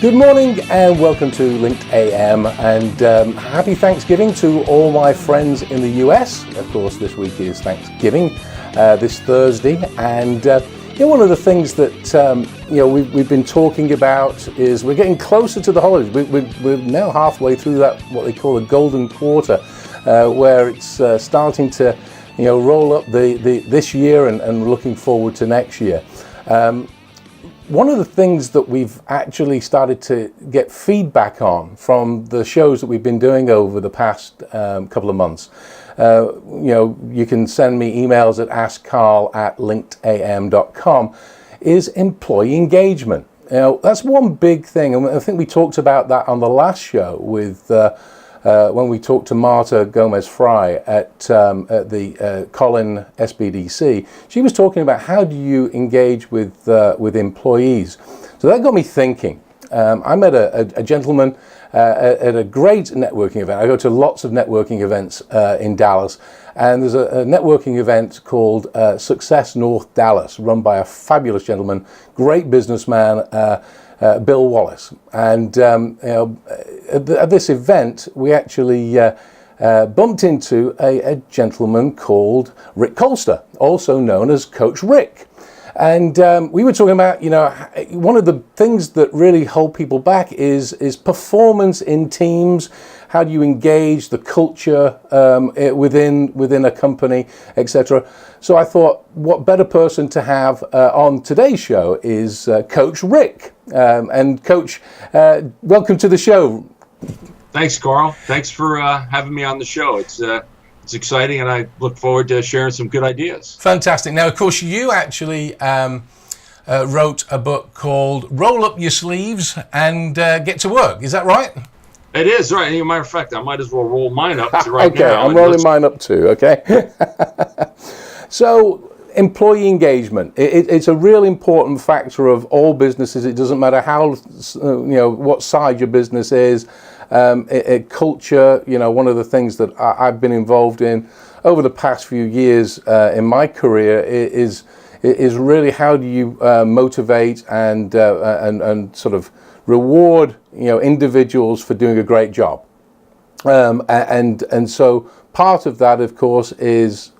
Good morning and welcome to Linked AM, and happy Thanksgiving to all my friends in the US. Of course, this week is Thanksgiving, this Thursday, and one of the things that we've been talking about is we're getting closer to the holidays. We're now halfway through that what they call the golden quarter, where it's starting to roll up this year and looking forward to next year. One of the things that we've actually started to get feedback on from the shows that we've been doing over the past couple of months, you can send me emails at askkarl@linkedam.com, is employee engagement. That's one big thing, and I think we talked about that on the last show with when we talked to Marta Gomez-Fry at the Colin SBDC. She was talking about how do you engage with employees. So that got me thinking. I met a gentleman at a great networking event. I go to lots of networking events in Dallas, and there's a networking event called Success North Dallas, run by a fabulous gentleman, great businessman, Bill Wallace. And at this event, we actually bumped into a gentleman called Rick Kolster, also known as Coach Rick. And we were talking about, one of the things that really hold people back is performance in teams. How do you engage the culture within a company, etc. So I thought, what better person to have on today's show is Coach Rick. And Coach, welcome to the show. Thanks, Karl. Thanks for having me on the show. It's exciting, and I look forward to sharing some good ideas. Fantastic. Now, of course, you actually wrote a book called Roll Up Your Sleeves and Get to Work. Is that right? It is, right. As a matter of fact, I might as well roll mine up right okay, now. I'm rolling mine up too, okay? So, employee engagement. It's a real important factor of all businesses. It doesn't matter how, what size your business is. Culture, one of the things that I've been involved in over the past few years in my career is really how do you motivate and sort of reward individuals for doing a great job, and so part of that, of course, is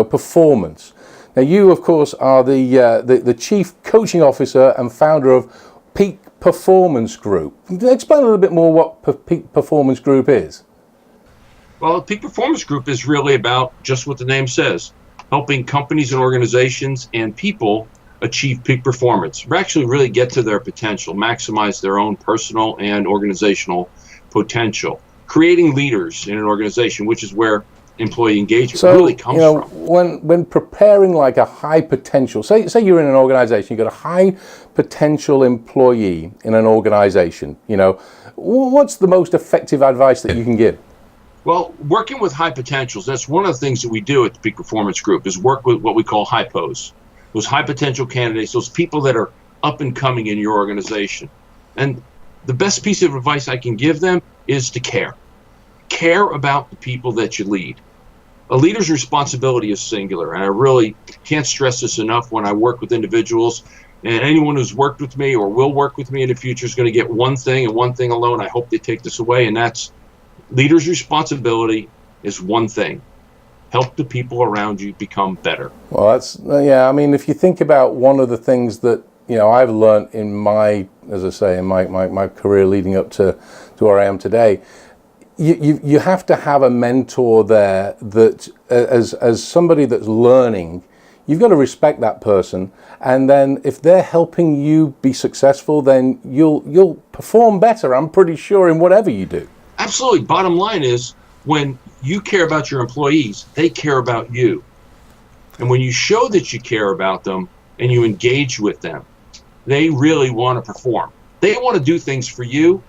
performance. Now, you, of course, are the chief coaching officer and founder of Peak Performance Group. Explain a little bit more what Peak Performance Group is. Well, Peak Performance Group is really about just what the name says, helping companies and organizations and people achieve peak performance, or actually really get to their potential, maximize their own personal and organizational potential, creating leaders in an organization, which is where employee engagement really comes from. When preparing like a high potential, say you're in an organization, you've got a high potential employee in an organization, what's the most effective advice that you can give? Well, working with high potentials, that's one of the things that we do at the Peak Performance Group, is work with what we call high pos, those high potential candidates, those people that are up and coming in your organization. And the best piece of advice I can give them is to care. Care about the people that you lead. A leader's responsibility is singular, and I really can't stress this enough when I work with individuals. And anyone who's worked with me or will work with me in the future is going to get one thing and one thing alone. I hope they take this away, and that's leader's responsibility is one thing. Help the people around you become better. Well, if you think about one of the things that I've learned in my career leading up to where I am today, you have to have a mentor there that as somebody that's learning, you've got to respect that person, and then if they're helping you be successful, then you'll perform better, I'm pretty sure, in whatever you do. Absolutely. Bottom line is, when you care about your employees, they care about you. And when you show that you care about them and you engage with them, they really want to perform. They want to do things for you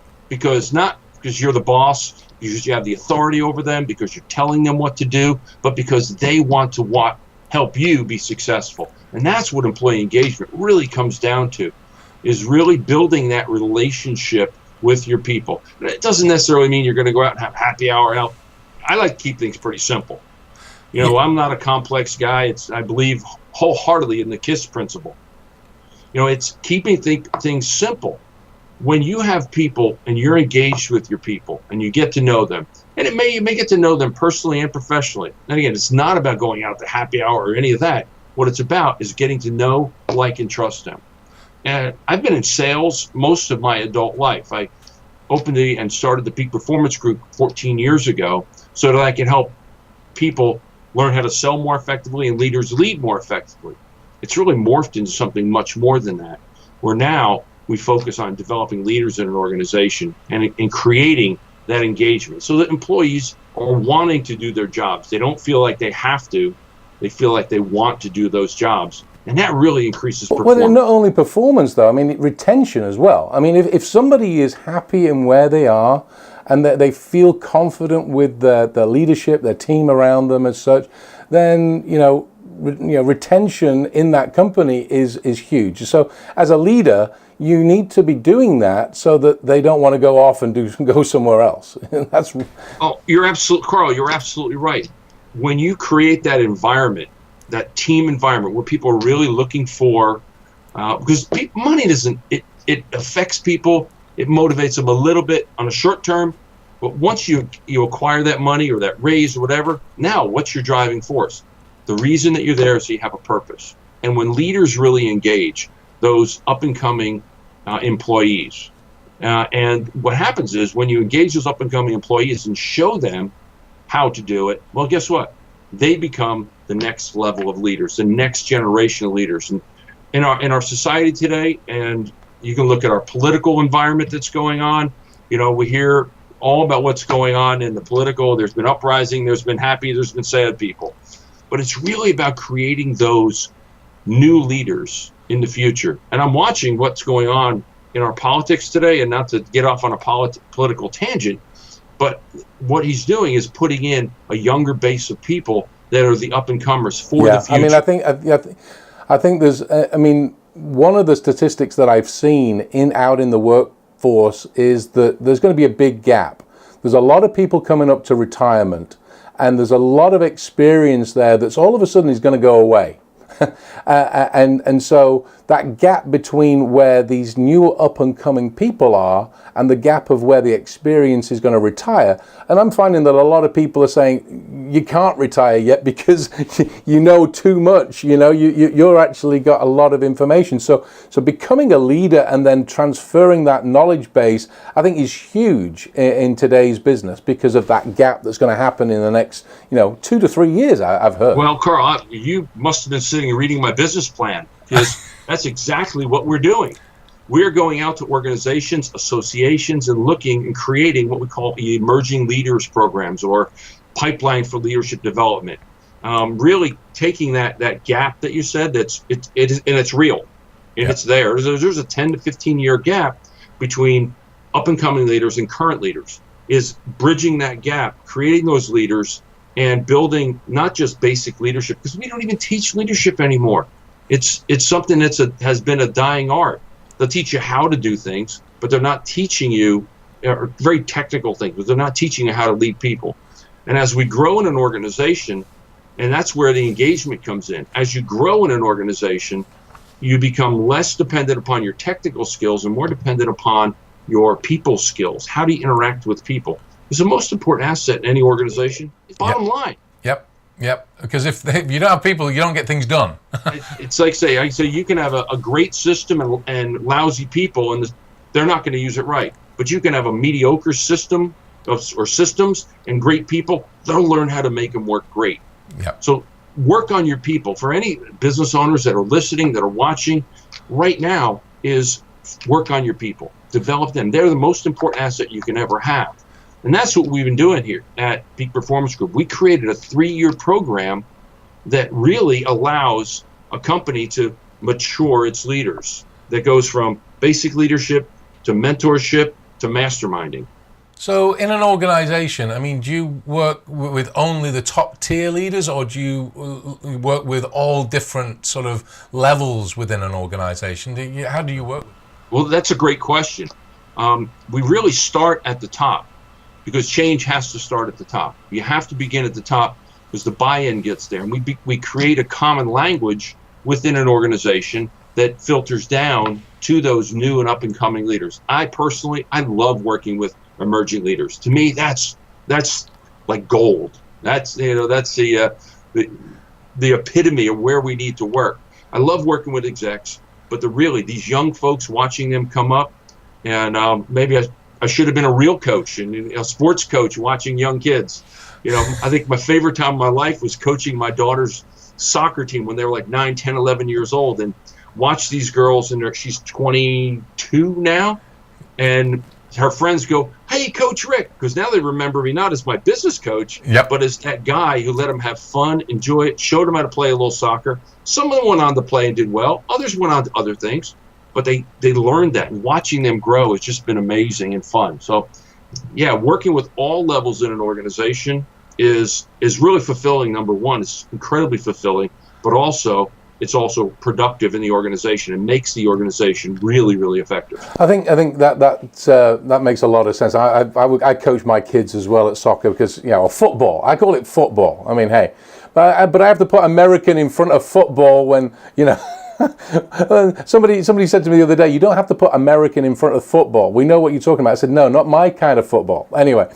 not because you're the boss, because you have the authority over them, because you're telling them what to do, but because they want to help you be successful. And that's what employee engagement really comes down to, is really building that relationship with your people. It doesn't necessarily mean you're going to go out and have happy hour out. I like to keep things pretty simple. I'm not a complex guy. I believe wholeheartedly in the KISS principle. It's keeping things simple. when you have people and you're engaged with your people and you get to know them, and you may get to know them personally and professionally. And again, it's not about going out to happy hour or any of that. What it's about is getting to know, like, and trust them. And I've been in sales most of my adult life. I opened and started the Peak Performance Group 14 years ago so that I can help people learn how to sell more effectively and leaders lead more effectively. It's really morphed into something much more than that, where now we focus on developing leaders in an organization and in creating that engagement so that employees are wanting to do their jobs. They don't feel like they have to. They feel like they want to do those jobs. And that really increases performance. Well, not only performance, though, I mean, retention as well. I mean, if somebody is happy in where they are and that they feel confident with their leadership, their team around them as such, then, retention in that company is huge. So as a leader, you need to be doing that so that they don't want to go off and go somewhere else. That's. Oh, Karl, you're absolutely right. When you create that environment, that team environment where people are really looking for, because money doesn't, it affects people, it motivates them a little bit on a short term, but once you acquire that money or that raise or whatever, now what's your driving force? The reason that you're there is so you have a purpose. And when leaders really engage those up and coming employees, and what happens is when you engage those up and coming employees and show them how to do it, well, guess what? They become the next level of leaders, the next generation of leaders. And in our society today, and you can look at our political environment that's going on, we hear all about what's going on in the political. There's been uprising, there's been happy, there's been sad people. But it's really about creating those new leaders in the future. And I'm watching what's going on in our politics today, and not to get off on a political tangent, but what he's doing is putting in a younger base of people that are the up-and-comers for the future. I think there's, one of the statistics that I've seen out in the workforce is that there's going to be a big gap. There's a lot of people coming up to retirement, and there's a lot of experience there that's all of a sudden is going to go away. And so that gap between where these new up-and-coming people are and the gap of where the experience is going to retire. And I'm finding that a lot of people are saying, you can't retire yet because you know too much. You're actually got a lot of information. So becoming a leader and then transferring that knowledge base, I think, is huge in today's business because of that gap that's going to happen in the next 2 to 3 years, I've heard. Well, Karl, you must have been sitting and reading my business plan, because that's exactly what we're doing. We're going out to organizations, associations, and looking and creating what we call emerging leaders programs or pipeline for leadership development. Really taking that gap that you said, it's real, and it's there. There's a 10 to 15 year gap between up and coming leaders and current leaders. Is bridging that gap, creating those leaders, and building not just basic leadership, because we don't even teach leadership anymore. It's something has been a dying art. They'll teach you how to do things, but they're not teaching you very technical things, but they're not teaching you how to lead people. And as we grow in an organization, and that's where the engagement comes in, as you grow in an organization, you become less dependent upon your technical skills and more dependent upon your people skills. How do you interact with people? It's the most important asset in any organization. It's bottom line. Yep. Because if you don't have people, you don't get things done. It's like I say you can have a great system and lousy people, and they're not going to use it right. But you can have a mediocre system or systems and great people. They'll learn how to make them work great. Yep. So work on your people. For any business owners that are listening, that are watching, right now is work on your people. Develop them. They're the most important asset you can ever have. And that's what we've been doing here at Peak Performance Group. We created a 3-year program that really allows a company to mature its leaders, that goes from basic leadership to mentorship to masterminding. So in an organization, do you work with only the top tier leaders, or do you work with all different sort of levels within an organization? How do you work? Well, that's a great question. We really start at the top, because change has to start at the top. You have to begin at the top because the buy-in gets there. And we create a common language within an organization that filters down to those new and up and coming leaders. I love working with emerging leaders. To me, that's like gold. That's the epitome of where we need to work. I love working with execs, but these young folks, watching them come up, and maybe I should have been a real coach and a sports coach watching young kids. I think my favorite time of my life was coaching my daughter's soccer team when they were like 9, 10, 11 years old, and watch these girls, and she's 22 now, and her friends go, "Hey, Coach Rick," because now they remember me not as my business coach, but as that guy who let them have fun, enjoy it, showed them how to play a little soccer. Some of them went on to play and did well. Others went on to other things, but they learned that. And watching them grow has just been amazing and fun. So, yeah, working with all levels in an organization is really fulfilling. Number one, it's incredibly fulfilling, but also it's also productive in the organization and makes the organization really, really effective. I think that makes a lot of sense. I coach my kids as well at soccer because or football. I call it football. I mean, hey, but I have to put American in front of football when Somebody said to me the other day, "You don't have to put American in front of football. We know what you're talking about." I said, "No, not my kind of football." Anyway.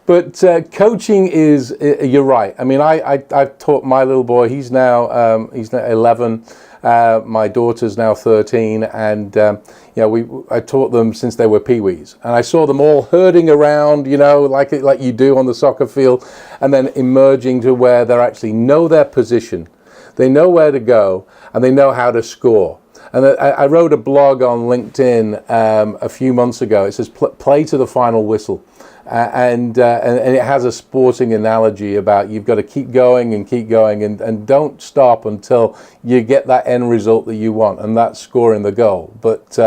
But coaching is, you're right. I mean, I've taught my little boy, he's now 11, my daughter's now 13, and I taught them since they were peewees. And I saw them all herding around, like you do on the soccer field, and then emerging to where they actually know their position, they know where to go, and they know how to score. And I wrote a blog on LinkedIn a few months ago. It says, "Play to the final whistle." And it has a sporting analogy about you've got to keep going and don't stop until you get that end result that you want, and that's scoring the goal. But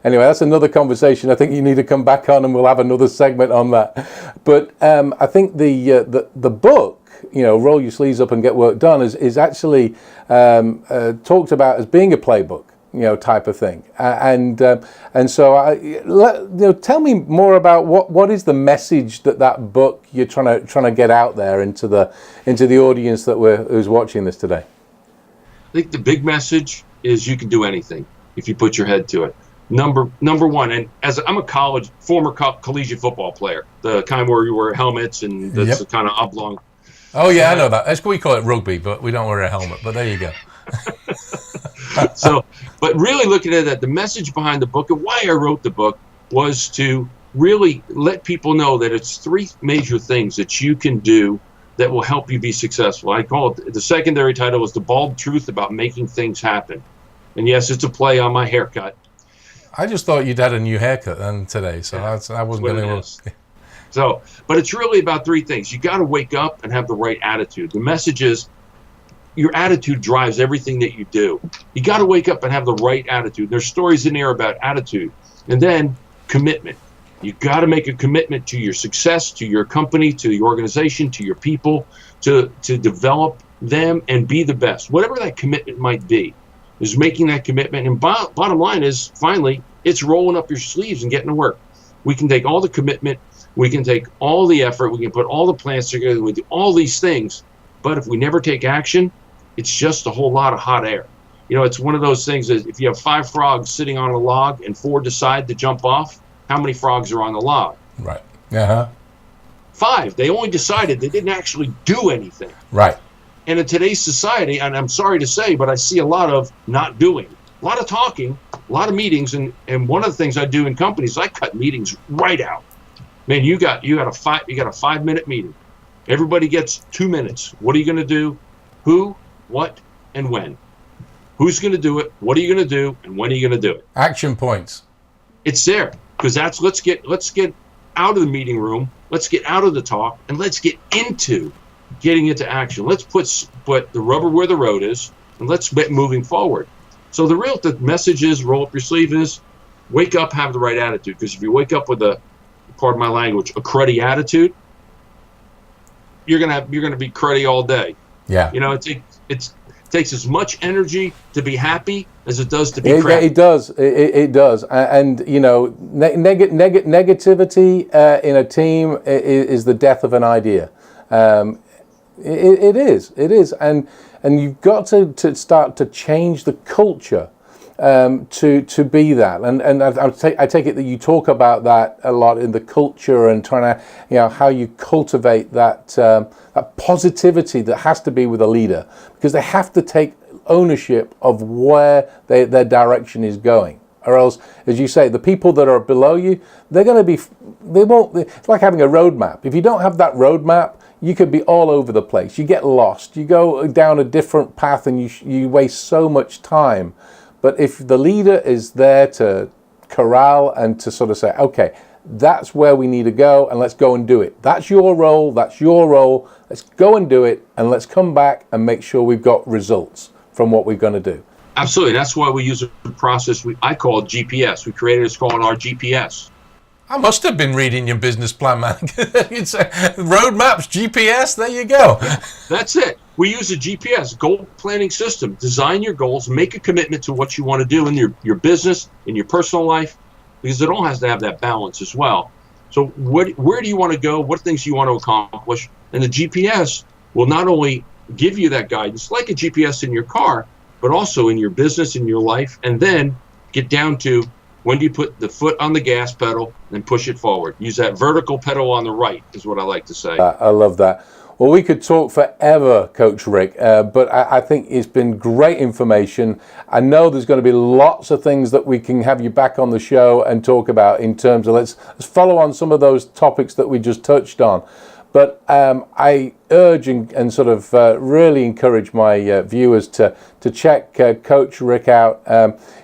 anyway, that's another conversation. I think you need to come back on, and we'll have another segment on that. But I think the book, Roll Your Sleeves Up and Get Work Done, is actually talked about as being a playbook. Type of thing, and so tell me more about what is the message that book you're trying to get out there into the audience who's watching this today. I think the big message is you can do anything if you put your head to it. Number one, and as I'm a former collegiate football player, the kind where you wear helmets and that's the kind of oblong. Oh yeah, I know that. We call it rugby, but we don't wear a helmet. But there you go. So, but really looking at that, the message behind the book and why I wrote the book was to really let people know that it's 3 major things that you can do that will help you be successful. I call it, the secondary title was The Bald Truth About Making Things Happen. And yes, it's a play on my haircut. I just thought you'd had a new haircut then today, so I wasn't going to. So, but it's really about 3 things. You got to wake up and have the right attitude. The message is, your attitude drives everything that you do. You got to wake up and have the right attitude. There's stories in there about attitude. And then commitment. You got to make a commitment to your success, to your company, to the organization, to your people, to develop them and be the best. Whatever that commitment might be, is making that commitment. And bottom line is, finally, it's rolling up your sleeves and getting to work. We can take all the commitment. We can take all the effort. We can put all the plans together. We do all these things. But if we never take action, it's just a whole lot of hot air. It's one of those things that if you have 5 frogs sitting on a log and 4 decide to jump off, how many frogs are on the log? Right. Uh-huh. 5. They only decided. They didn't actually do anything. Right. And in today's society, and I'm sorry to say, but I see a lot of not doing, a lot of talking, a lot of meetings, and one of the things I do in companies, I cut meetings right out. Man, you got a 5-minute meeting. Everybody gets 2 minutes. What are you going to do? Who, what, and when? Who's going to do it? What are you going to do? And when are you going to do it? Action points. It's there because let's get out of the meeting room. Let's get out of the talk and let's get into getting into action. Let's put the rubber where the road is and let's get moving forward. So the message is, roll up your sleeve, is wake up, have the right attitude. Because if you wake up with pardon my language, a cruddy attitude, you're gonna be cruddy all day. Yeah. It takes as much energy to be happy as it does to be crappy. It does. It does. And negativity in a team is the death of an idea. It is. And you've got to start to change the culture to be that. And I take it that you talk about that a lot in the culture and trying to, how you cultivate that that positivity that has to be with a leader, because they have to take ownership of where their direction is going. Or else, as you say, the people that are below you, they won't, it's like having a roadmap. If you don't have that roadmap, you could be all over the place. You get lost. You go down a different path and you waste so much time. But if the leader is there to corral and to sort of say, okay, that's where we need to go and let's go and do it. That's your role. That's your role. Let's go and do it, and let's come back and make sure we've got results from what we're going to do. Absolutely. That's why we use a process I call it GPS. We created it's called our GPS. I must have been reading your business plan, man. It's roadmaps, GPS, there you go. That's it. We use a GPS, goal planning system. Design your goals, make a commitment to what you want to do in your business, in your personal life, because it all has to have that balance as well. So where do you want to go? What things do you want to accomplish? And the GPS will not only give you that guidance, like a GPS in your car, but also in your business, in your life, and then get down to when do you put the foot on the gas pedal and push it forward. Use that vertical pedal on the right is what I like to say. I love that. Well, we could talk forever, Coach Rick, but I think it's been great information. I know there's going to be lots of things that we can have you back on the show and talk about in terms of let's follow on some of those topics that we just touched on. But I urge and sort of really encourage my viewers to check Coach Rick out.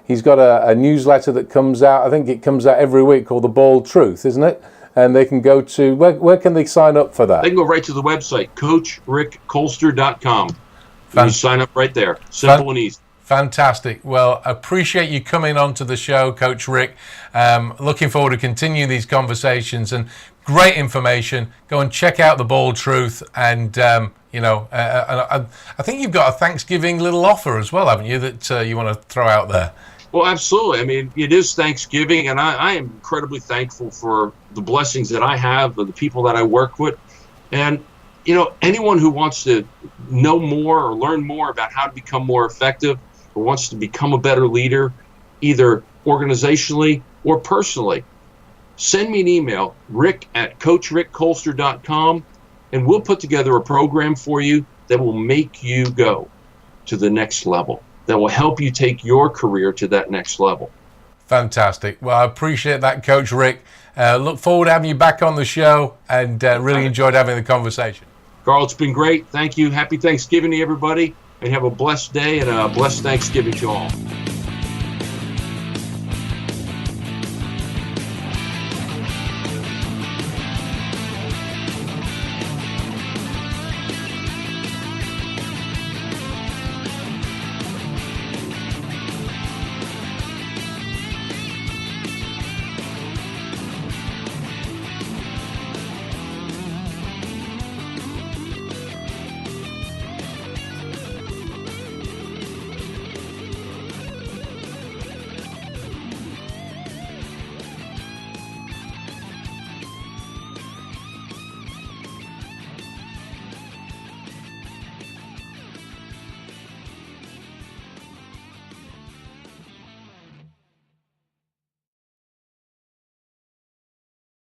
He's got a newsletter that comes out. I think it comes out every week called The Bold Truth, isn't it? And they can go to, where can they sign up for that? They can go right to the website, CoachRickKolster.com. You sign up right there. Simple and easy. Fantastic. Well, appreciate you coming on to the show, Coach Rick. Looking forward to continuing these conversations, and great information. Go and check out The Bold Truth. And, I think you've got a Thanksgiving little offer as well, haven't you, that you want to throw out there? Well, absolutely. I mean, it is Thanksgiving, and I am incredibly thankful for the blessings that I have, the people that I work with. And, anyone who wants to know more or learn more about how to become more effective or wants to become a better leader, either organizationally or personally, send me an email, rick@coachrickkolster.com, and we'll put together a program for you that will make you go to the next level, that will help you take your career to that next level. Fantastic. Well, I appreciate that, Coach Rick. Look forward to having you back on the show, and really enjoyed having the conversation. Karl, it's been great. Thank you. Happy Thanksgiving to everybody, and have a blessed day and a blessed Thanksgiving to all.